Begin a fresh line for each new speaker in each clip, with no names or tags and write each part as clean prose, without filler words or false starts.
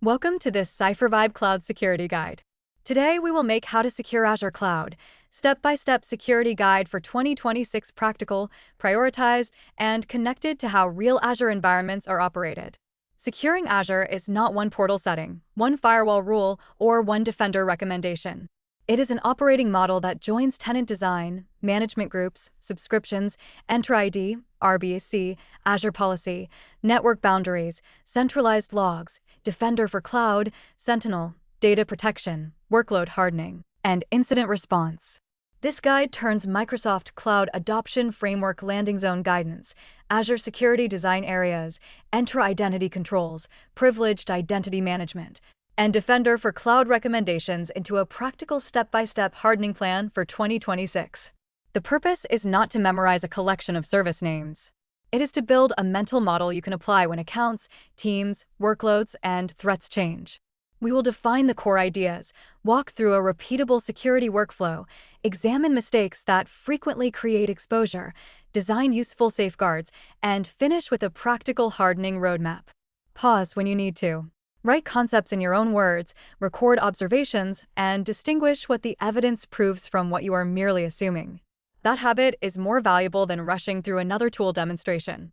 Welcome to this CipherVibe Cloud Security Guide. Today we will make how to secure Azure Cloud, step-by-step security guide for 2026, practical, prioritized, and connected to how real Azure environments are operated. Securing Azure is not one portal setting, one firewall rule, or one defender recommendation. It is an operating model that joins tenant design, management groups, subscriptions, Entra ID, RBAC, Azure Policy, network boundaries, centralized logs, Defender for Cloud, Sentinel, data protection, workload hardening, and incident response. This guide turns Microsoft Cloud Adoption Framework landing zone guidance, Azure Security Design Areas, Entra Identity Controls, Privileged Identity Management, and Defender for Cloud recommendations into a practical step-by-step hardening plan for 2026. The purpose is not to memorize a collection of service names. It is to build a mental model you can apply when accounts, teams, workloads, and threats change. We will define the core ideas, walk through a repeatable security workflow, examine mistakes that frequently create exposure, design useful safeguards, and finish with a practical hardening roadmap. Pause when you need to. Write concepts in your own words, record observations, and distinguish what the evidence proves from what you are merely assuming. That habit is more valuable than rushing through another tool demonstration.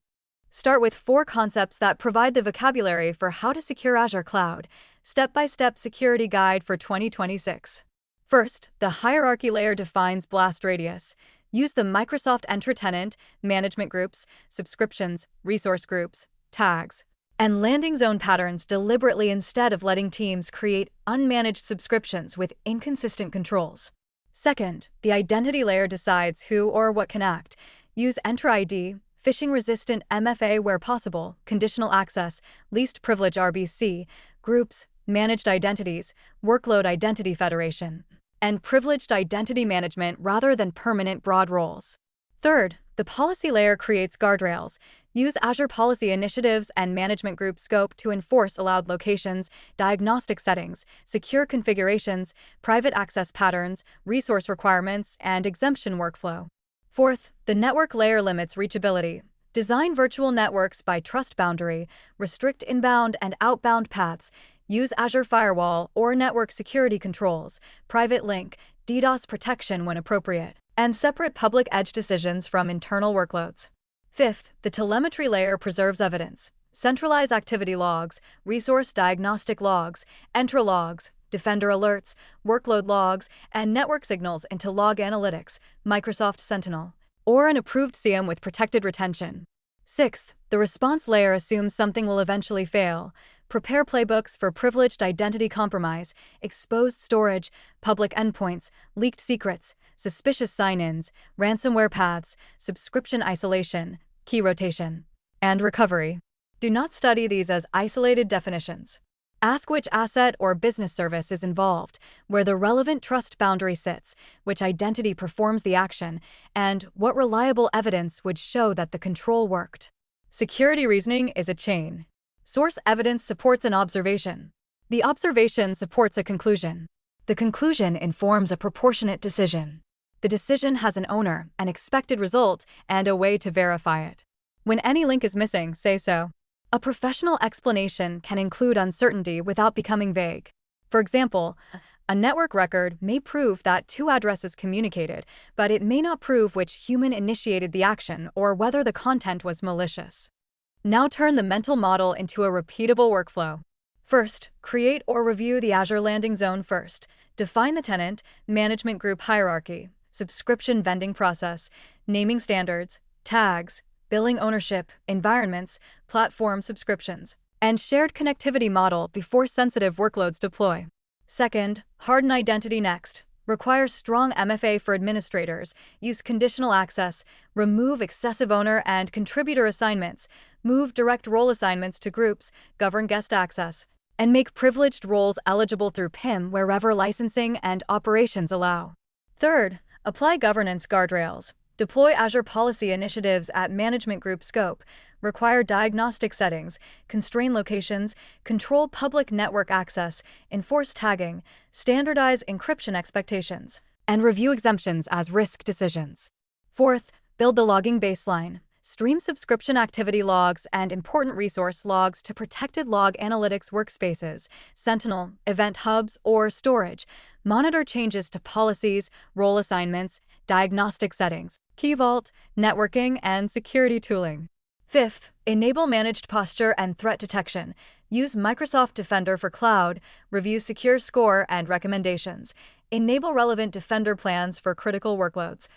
Start with 4 concepts that provide the vocabulary for how to secure Azure Cloud, step-by-step security guide for 2026. First, the hierarchy layer defines blast radius. Use the Microsoft Entra tenant, management groups, subscriptions, resource groups, tags, and landing zone patterns deliberately instead of letting teams create unmanaged subscriptions with inconsistent controls. Second, the identity layer decides who or what can act. Use Entra ID, phishing-resistant MFA where possible, conditional access, least privilege RBAC, groups, managed identities, workload identity federation, and privileged identity management rather than permanent broad roles. Third, the policy layer creates guardrails. Use Azure Policy initiatives and management group scope to enforce allowed locations, diagnostic settings, secure configurations, private access patterns, resource requirements, and exemption workflow. Fourth, the network layer limits reachability. Design virtual networks by trust boundary, restrict inbound and outbound paths, use Azure Firewall or network security controls, private link, DDoS protection when appropriate, and separate public edge decisions from internal workloads. Fifth, the telemetry layer preserves evidence. Centralize activity logs, resource diagnostic logs, Entra logs, Defender alerts, workload logs, and network signals into log analytics, Microsoft Sentinel, or an approved CM with protected retention. Sixth, the response layer assumes something will eventually fail. Prepare playbooks for privileged identity compromise, exposed storage, public endpoints, leaked secrets, suspicious sign-ins, ransomware paths, subscription isolation, key rotation, and recovery. Do not study these as isolated definitions. Ask which asset or business service is involved, where the relevant trust boundary sits, which identity performs the action, and what reliable evidence would show that the control worked. Security reasoning is a chain. Source evidence supports an observation. The observation supports a conclusion. The conclusion informs a proportionate decision. The decision has an owner, an expected result, and a way to verify it. When any link is missing, say so. A professional explanation can include uncertainty without becoming vague. For example, a network record may prove that 2 addresses communicated, but it may not prove which human initiated the action or whether the content was malicious. Now turn the mental model into a repeatable workflow. First, create or review the Azure landing zone first. Define the tenant, management group hierarchy, subscription vending process, naming standards, tags, billing ownership, environments, platform subscriptions, and shared connectivity model before sensitive workloads deploy. Second, harden identity next. Require strong MFA for administrators, use conditional access, remove excessive owner and contributor assignments, move direct role assignments to groups, govern guest access, and make privileged roles eligible through PIM wherever licensing and operations allow. Third, apply governance guardrails. Deploy Azure Policy initiatives at management group scope, require diagnostic settings, constrain locations, control public network access, enforce tagging, standardize encryption expectations, and review exemptions as risk decisions. Fourth, build the logging baseline. Stream subscription activity logs and important resource logs to protected log analytics workspaces, Sentinel, event hubs, or storage. Monitor changes to policies, role assignments, diagnostic settings, key vault, networking, and security tooling. Fifth, enable managed posture and threat detection. Use Microsoft Defender for Cloud, review secure score and recommendations, enable relevant Defender plans for critical workloads,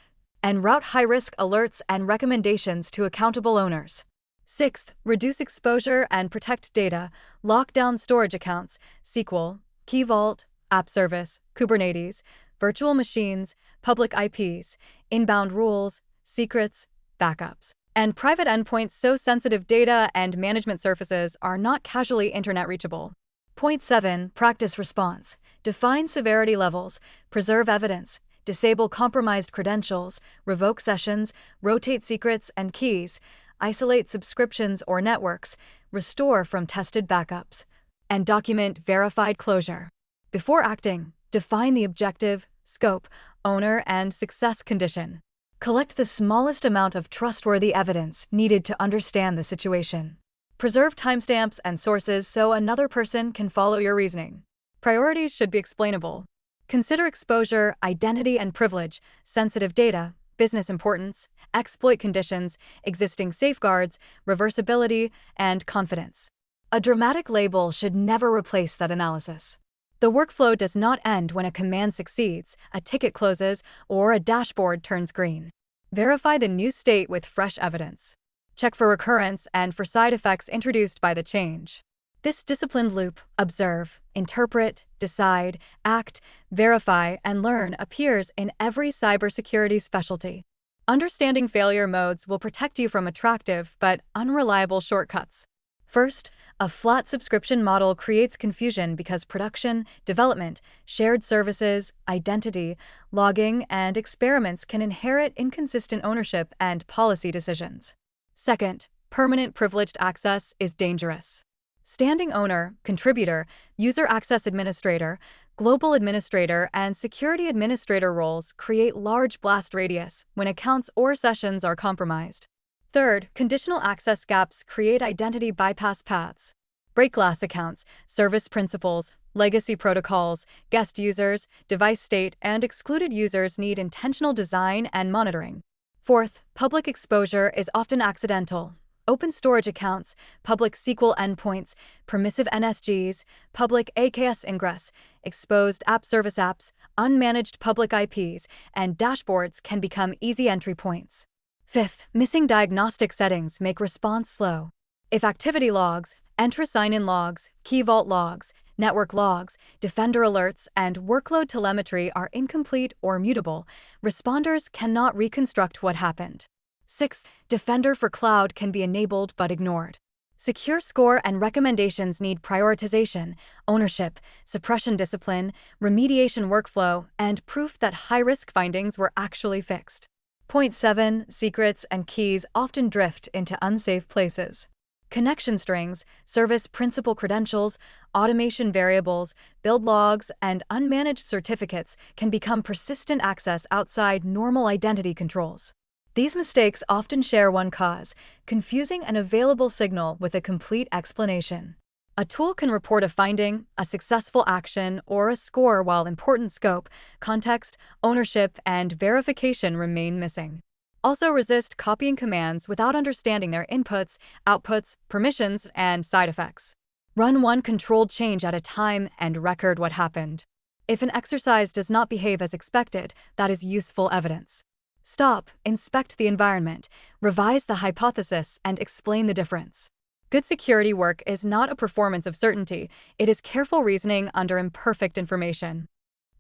and route high-risk alerts and recommendations to accountable owners. Sixth, reduce exposure and protect data. Lock down storage accounts, SQL, Key Vault, App Service, Kubernetes, virtual machines, public IPs, inbound rules, secrets, backups, and private endpoints so sensitive data and management surfaces are not casually internet reachable. Point 7. Practice response. Define severity levels, preserve evidence, disable compromised credentials, revoke sessions, rotate secrets and keys, isolate subscriptions or networks, restore from tested backups, and document verified closure. Before acting, define the objective, scope, owner, and success condition. Collect the smallest amount of trustworthy evidence needed to understand the situation. Preserve timestamps and sources so another person can follow your reasoning. Priorities should be explainable. Consider exposure, identity and privilege, sensitive data, business importance, exploit conditions, existing safeguards, reversibility, and confidence. A dramatic label should never replace that analysis. The workflow does not end when a command succeeds, a ticket closes, or a dashboard turns green. Verify the new state with fresh evidence. Check for recurrence and for side effects introduced by the change. This disciplined loop, observe, interpret, decide, act, verify, and learn appears in every cybersecurity specialty. Understanding failure modes will protect you from attractive but unreliable shortcuts. First, a flat subscription model creates confusion because production, development, shared services, identity, logging, and experiments can inherit inconsistent ownership and policy decisions. Second, permanent privileged access is dangerous. Standing owner, contributor, user access administrator, global administrator, and security administrator roles create large blast radius when accounts or sessions are compromised. Third, conditional access gaps create identity bypass paths. Break glass accounts, service principals, legacy protocols, guest users, device state, and excluded users need intentional design and monitoring. Fourth, public exposure is often accidental. Open storage accounts, public SQL endpoints, permissive NSGs, public AKS ingress, exposed app service apps, unmanaged public IPs, and dashboards can become easy entry points. Fifth, missing diagnostic settings make response slow. If activity logs, Entra sign-in logs, key vault logs, network logs, Defender alerts, and workload telemetry are incomplete or mutable, responders cannot reconstruct what happened. Sixth, Defender for Cloud can be enabled but ignored. Secure score and recommendations need prioritization, ownership, suppression discipline, remediation workflow, and proof that high-risk findings were actually fixed. Point 7. Secrets and keys often drift into unsafe places. Connection strings, service principal credentials, automation variables, build logs, and unmanaged certificates can become persistent access outside normal identity controls. These mistakes often share one cause: confusing an available signal with a complete explanation. A tool can report a finding, a successful action, or a score while important scope, context, ownership, and verification remain missing. Also resist copying commands without understanding their inputs, outputs, permissions, and side effects. Run one controlled change at a time and record what happened. If an exercise does not behave as expected, that is useful evidence. Stop, inspect the environment, revise the hypothesis, and explain the difference. Good security work is not a performance of certainty, it is careful reasoning under imperfect information.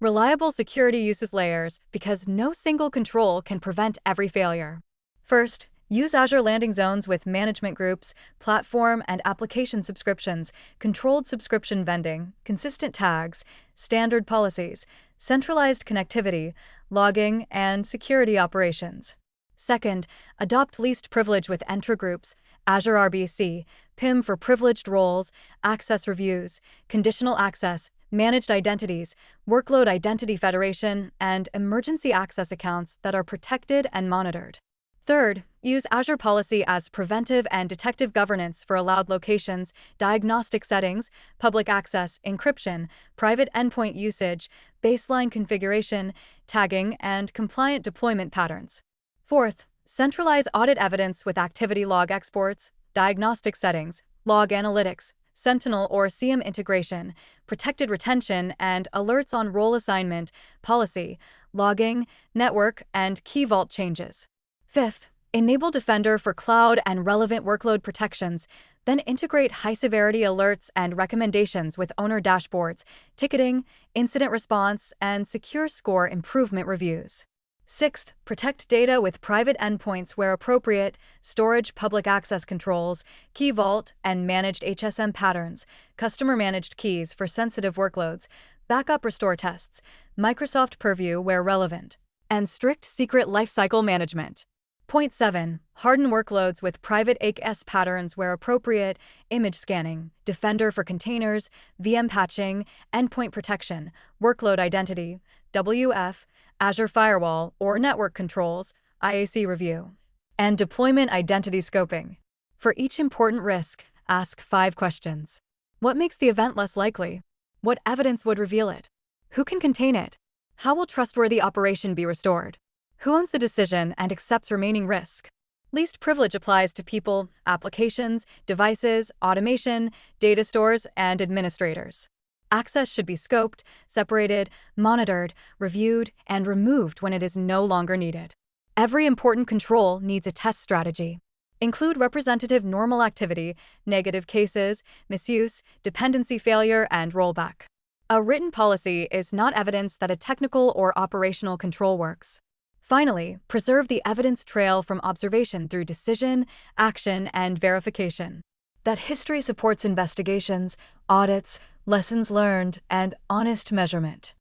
Reliable security uses layers because no single control can prevent every failure. First, use Azure landing zones with management groups, platform and application subscriptions, controlled subscription vending, consistent tags, standard policies, centralized connectivity, logging, and security operations. Second, adopt least privilege with Entra groups, Azure RBAC, PIM for privileged roles, access reviews, conditional access, managed identities, workload identity federation, and emergency access accounts that are protected and monitored. Third, Use Azure Policy as preventive and detective governance for allowed locations, diagnostic settings, public access, encryption, private endpoint usage, baseline configuration, tagging, and compliant deployment patterns. Fourth, centralize audit evidence with activity log exports, diagnostic settings, log analytics, Sentinel or CM integration, protected retention, and alerts on role assignment, policy, logging, network, and key vault changes. Fifth, enable Defender for cloud and relevant workload protections, then integrate high-severity alerts and recommendations with owner dashboards, ticketing, incident response, and secure score improvement reviews. Sixth, protect data with private endpoints where appropriate, storage public access controls, key vault, and managed HSM patterns, customer-managed keys for sensitive workloads, backup restore tests, Microsoft Purview where relevant, and strict secret lifecycle management. Point 7. Harden workloads with private AKS patterns where appropriate, image scanning, Defender for containers, VM patching, endpoint protection, workload identity, WF, Azure Firewall or network controls, IAC review, and deployment identity scoping. For each important risk, ask 5 questions. What makes the event less likely? What evidence would reveal it? Who can contain it? How will trustworthy operation be restored? Who owns the decision and accepts remaining risk? Least privilege applies to people, applications, devices, automation, data stores, and administrators. Access should be scoped, separated, monitored, reviewed, and removed when it is no longer needed. Every important control needs a test strategy. Include representative normal activity, negative cases, misuse, dependency failure, and rollback. A written policy is not evidence that a technical or operational control works. Finally, preserve the evidence trail from observation through decision, action, and verification. That history supports investigations, audits, lessons learned, and honest measurement.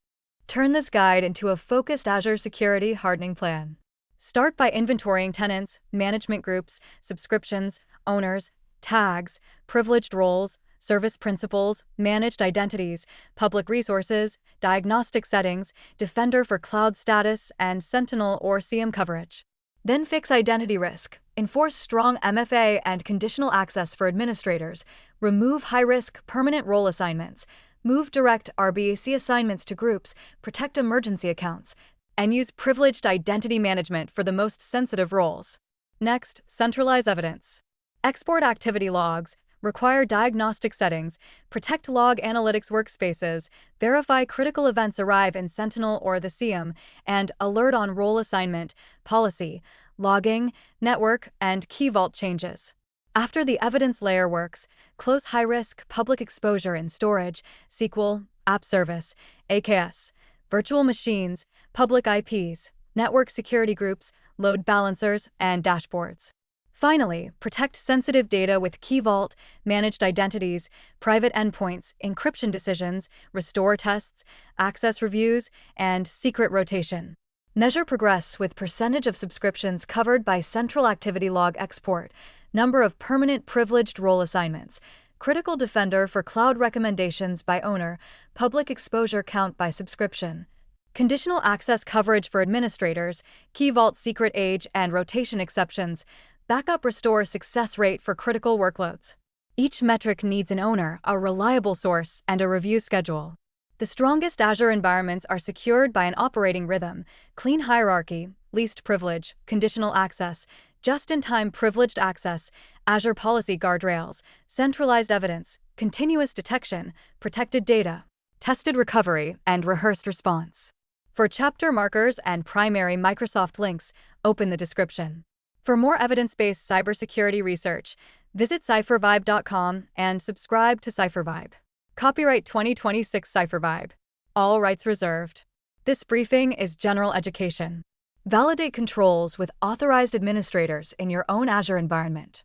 Turn this guide into a focused Azure security hardening plan. Start by inventorying tenants, management groups, subscriptions, owners, tags, privileged roles, service principals, managed identities, public resources, diagnostic settings, Defender for cloud status, and Sentinel or CM coverage. Then fix identity risk, enforce strong MFA and conditional access for administrators, remove high-risk permanent role assignments, move direct RBAC assignments to groups, protect emergency accounts, and use privileged identity management for the most sensitive roles. Next, centralize evidence. Export activity logs, require diagnostic settings, protect log analytics workspaces, verify critical events arrive in Sentinel or the CM, and alert on role assignment, policy, logging, network, and key vault changes. After the evidence layer works, close high-risk public exposure in storage, SQL, app service, AKS, virtual machines, public IPs, network security groups, load balancers, and dashboards. Finally, protect sensitive data with key vault, managed identities, private endpoints, encryption decisions, restore tests, access reviews, and secret rotation. Measure progress with percentage of subscriptions covered by central activity log export, number of permanent privileged role assignments, critical Defender for cloud recommendations by owner, public exposure count by subscription, conditional access coverage for administrators, key vault secret age and rotation exceptions, backup restore success rate for critical workloads. Each metric needs an owner, a reliable source, and a review schedule. The strongest Azure environments are secured by an operating rhythm, clean hierarchy, least privilege, conditional access, just-in-time privileged access, Azure Policy guardrails, centralized evidence, continuous detection, protected data, tested recovery, and rehearsed response. For chapter markers and primary Microsoft links, open the description. For more evidence-based cybersecurity research, visit CipherVibe.com and subscribe to CipherVibe. Copyright 2026 CipherVibe. All rights reserved. This briefing is general education. Validate controls with authorized administrators in your own Azure environment.